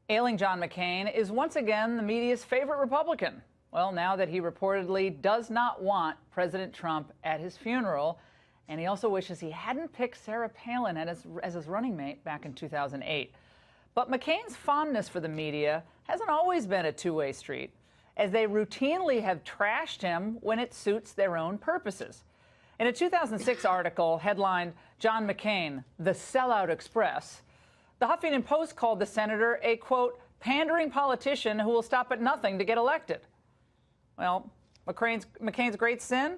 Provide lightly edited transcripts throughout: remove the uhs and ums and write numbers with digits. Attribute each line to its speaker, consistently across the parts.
Speaker 1: Ailing John McCain is once again the media's favorite Republican. Well, now that he reportedly does not want President Trump at his funeral, and he also wishes he hadn't picked Sarah Palin as his running mate back in 2008. But McCain's fondness for the media hasn't always been a two-way street, as they routinely have trashed him when it suits their own purposes. In a 2006 article headlined, "John McCain, the Sellout Express," the Huffington Post called the senator a, quote, pandering politician who will stop at nothing to get elected. Well, McCain's great sin?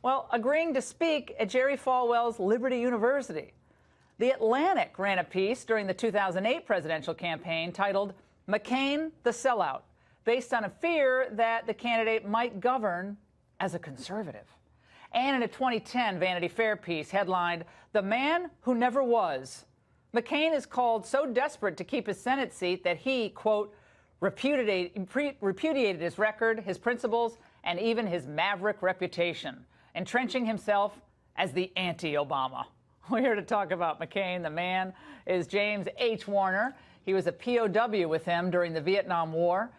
Speaker 1: Well, agreeing to speak at Jerry Falwell's Liberty University. The Atlantic ran a piece during the 2008 presidential campaign titled "McCain, the Sellout," based on a fear that the candidate might govern as a conservative. And in a 2010 Vanity Fair piece headlined, "The Man Who Never Was." McCain is called so desperate to keep his Senate seat that he, quote, repudiated his record, his principles, and even his maverick reputation, entrenching himself as the anti-Obama. We're here to talk about McCain. The man is James H. Warner. He was a POW with him during the Vietnam War.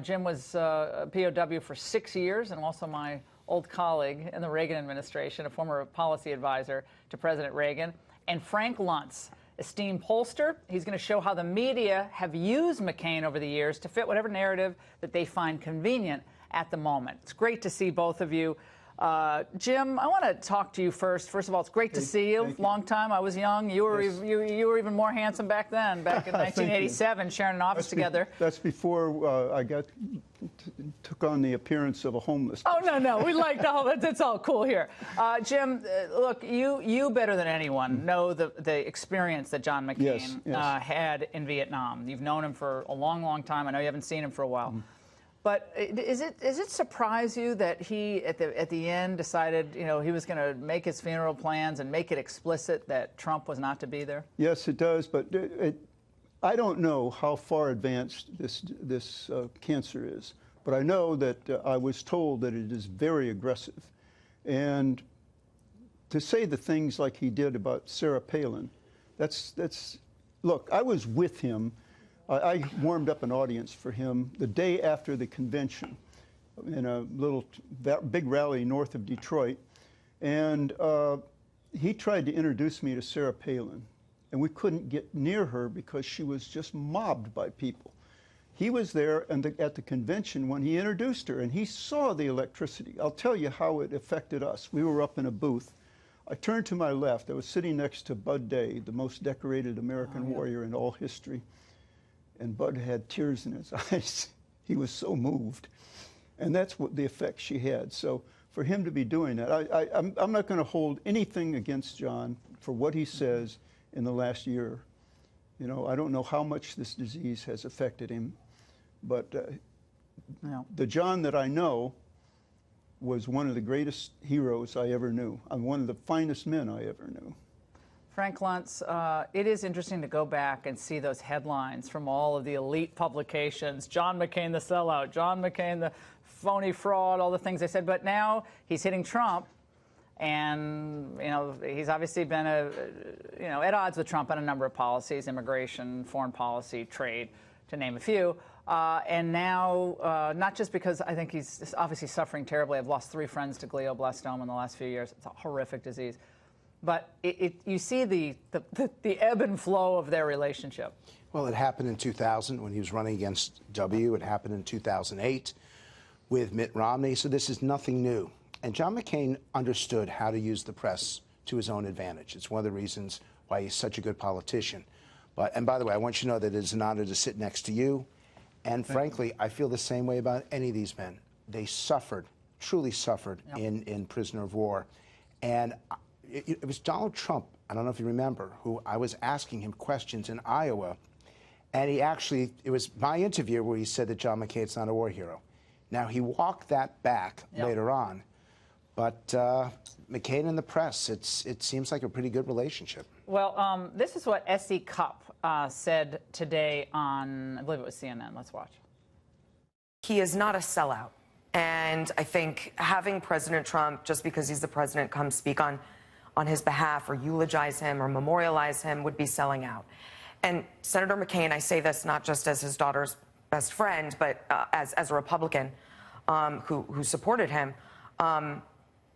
Speaker 1: Jim was a POW for 6 years and also my old colleague in the Reagan administration, a former policy advisor to President Reagan. And Frank Luntz, esteemed pollster. He's going to show how the media have used McCain over the years to fit whatever narrative that they find convenient at the moment. It's great to see both of you. Jim, I want to talk to you first. First of all, it's great to see you. Long time. I was young. You were you were even more handsome back then, back in 1987, sharing an office together.
Speaker 2: That's before I took on the appearance of a homeless person.
Speaker 1: Oh, no. We like all that. It's all cool here. Jim, look, you better than anyone know the experience that John McCain had in Vietnam. You've known him for a long, long time. I know you haven't seen him for a while. But does it surprise you that he, at the end, decided, you know, he was going to make his funeral plans and make it explicit that Trump was not to be there?
Speaker 2: Yes, it does. But I don't know how far advanced this cancer is. But I know that I was told that it is very aggressive. And to say the things like he did about Sarah Palin, look, I was with him. I warmed up an audience for him the day after the convention in a big rally north of Detroit. And he tried to introduce me to Sarah Palin. And we couldn't get near her because she was just mobbed by people. He was there at the convention when he introduced her, and he saw the electricity. I'll tell you how it affected us. We were up in a booth. I turned to my left. I was sitting next to Bud Day, the most decorated American warrior in all history. And Bud had tears in his eyes. He was so moved. And that's what the effect she had. So for him to be doing that, I'm not going to hold anything against John for what he says in the last year. You know, I don't know how much this disease has affected him, but the John that I know was one of the greatest heroes I ever knew. I'm one of the finest men I ever knew.
Speaker 1: Frank Luntz, it is interesting to go back and see those headlines from all of the elite publications. John McCain, the sellout. John McCain, the phony fraud, all the things they said. But now he's hitting Trump. And, you know, he's obviously been at odds with Trump on a number of policies, immigration, foreign policy, trade, to name a few. And now, not just because I think he's obviously suffering terribly. I've lost 3 friends to glioblastoma in the last few years. It's a horrific disease. But you see the ebb and flow of their relationship.
Speaker 3: Well, it happened in 2000 when he was running against W. It happened in 2008 with Mitt Romney. So this is nothing new. And John McCain understood how to use the press to his own advantage. It's one of the reasons why he's such a good politician. And by the way, I want you to know that it is an honor to sit next to you. And frankly, I feel the same way about any of these men. They suffered, truly suffered in prisoner of war. And it was Donald Trump, I don't know if you remember, who I was asking him questions in Iowa. And it was my interview where he said that John McCain's not a war hero. Now, he walked that back later on. But McCain and the press, it seems like a pretty good relationship.
Speaker 1: Well, this is what S.E. Cupp said today on, I believe it was CNN. Let's watch.
Speaker 4: He is not a sellout. And I think having President Trump, just because he's the president, come speak on his behalf or eulogize him or memorialize him would be selling out. And Senator McCain, I say this not just as his daughter's best friend, but as a Republican who supported him.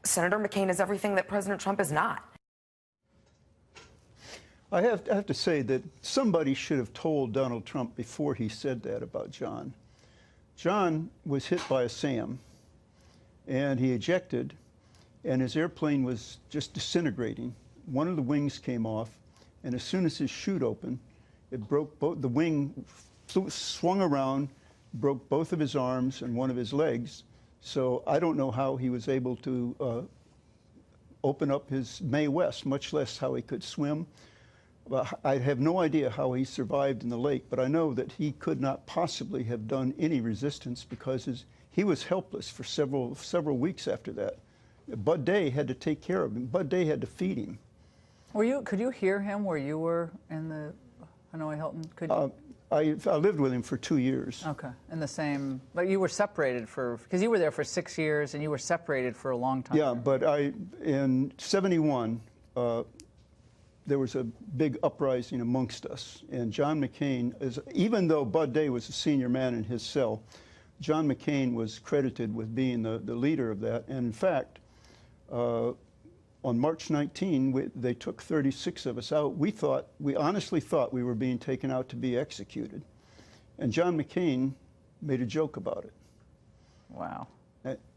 Speaker 4: Senator McCain is everything that President Trump is not.
Speaker 2: I have to say that somebody should have told Donald Trump before he said that about John. John was hit by a SAM, and he ejected, and his airplane was just disintegrating. One of the wings came off, and as soon as his chute opened, it broke both. The wing swung around, broke both of his arms and one of his legs. So I don't know how he was able to open up his Mae West, much less how he could swim. I have no idea how he survived in the lake, but I know that he could not possibly have done any resistance because he was helpless for several weeks after that. Bud Day had to take care of him. Bud Day had to feed him.
Speaker 1: Could you hear him where you were in the Hanoi Hilton? Could you?
Speaker 2: I lived with him for 2 years.
Speaker 1: Okay, in the same, but you were separated because you were there for 6 years and you were separated for a long time.
Speaker 2: Yeah, but in '71, there was a big uprising amongst us, and John McCain, even though Bud Day was a senior man in his cell, John McCain was credited with being the leader of that. And in fact, on March 19, they took 36 of us out. We honestly thought we were being taken out to be executed. And John McCain made a joke about it.
Speaker 1: Wow.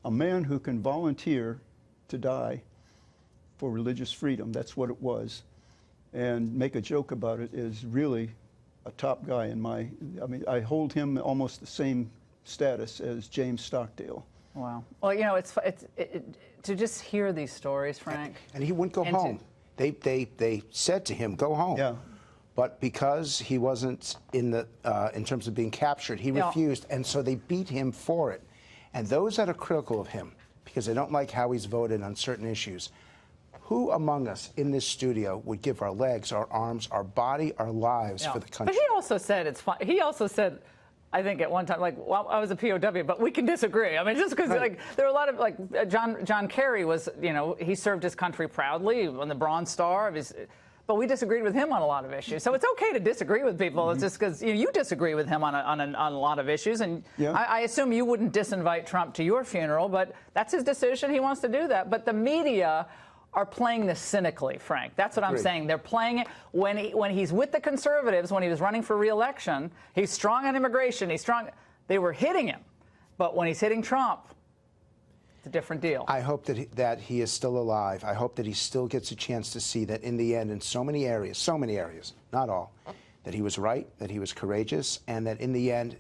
Speaker 2: A man who can volunteer to die for religious freedom, that's what it was, and make a joke about it is really a top guy in I mean, I hold him almost the same status as James Stockdale.
Speaker 1: Wow. Well, you know, to just hear these stories, Frank.
Speaker 3: And he wouldn't go home. They said to him, "Go home."
Speaker 2: Yeah.
Speaker 3: But because he wasn't in terms of being captured, he refused, and so they beat him for it. And those that are critical of him, because they don't like how he's voted on certain issues, who among us in this studio would give our legs, our arms, our body, our lives for the country?
Speaker 1: But he also said it's fine. He also said, I think at one time, like, well, I was a POW, but we can disagree. I mean, just because, like, there are a lot of, like, John Kerry was, you know, he served his country proudly on the Bronze Star of his, but we disagreed with him on a lot of issues. So it's okay to disagree with people. It's just because you disagree with him on a lot of issues, and I assume you wouldn't disinvite Trump to your funeral, but that's his decision. He wants to do that. But the media are playing this cynically, Frank. That's what I'm saying. They're playing it when he's with the conservatives, when he was running for re-election. He's strong on immigration. He's strong. They were hitting him. But when he's hitting Trump, it's a different deal.
Speaker 3: I hope that he is still alive. I hope that he still gets a chance to see that in the end, in so many areas, not all, that he was right, that he was courageous, and that in the end,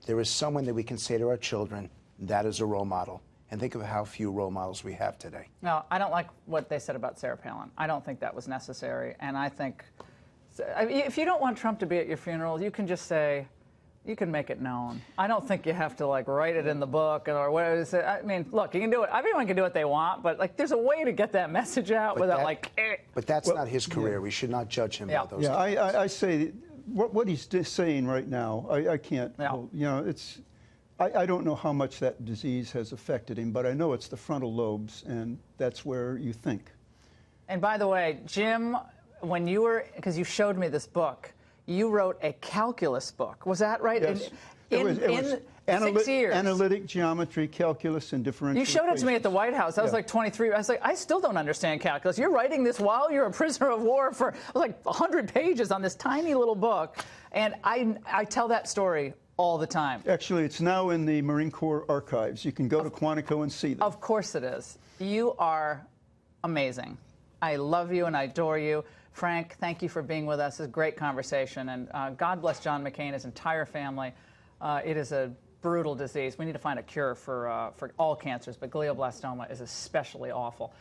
Speaker 3: there is someone that we can say to our children, that is a role model. And think of how few role models we have today.
Speaker 1: No, I don't like what they said about Sarah Palin. I don't think that was necessary. And I think if you don't want Trump to be at your funeral, you can just say, you can make it known. I don't think you have to, like, write it in the book or what is it. I mean, look, you can do it. Everyone can do what they want, but, like, there's a way to get that message out without,
Speaker 3: But that's not his career. We should not judge him by those things.
Speaker 2: I say what he's saying right now, I can't, you know, it's, I don't know how much that disease has affected him, but I know it's the frontal lobes, and that's where you think.
Speaker 1: And by the way, Jim, when you were, because you showed me this book, you wrote a calculus book. Was that right?
Speaker 2: Yes.
Speaker 1: In 6 years.
Speaker 2: Analytic geometry, calculus, and differential
Speaker 1: You showed it
Speaker 2: equations.
Speaker 1: to me at the White House. I was like 23. I was like, I still don't understand calculus. You're writing this while you're a prisoner of war for like 100 pages on this tiny little book. And I tell that story all the time.
Speaker 2: Actually, it's now in the Marine Corps archives. You can go to Quantico and see them.
Speaker 1: Of course it is. You are amazing. I love you and I adore you. Frank, thank you for being with us. It's a great conversation. And God bless John McCain, his entire family. It is a brutal disease. We need to find a cure for all cancers, but glioblastoma is especially awful.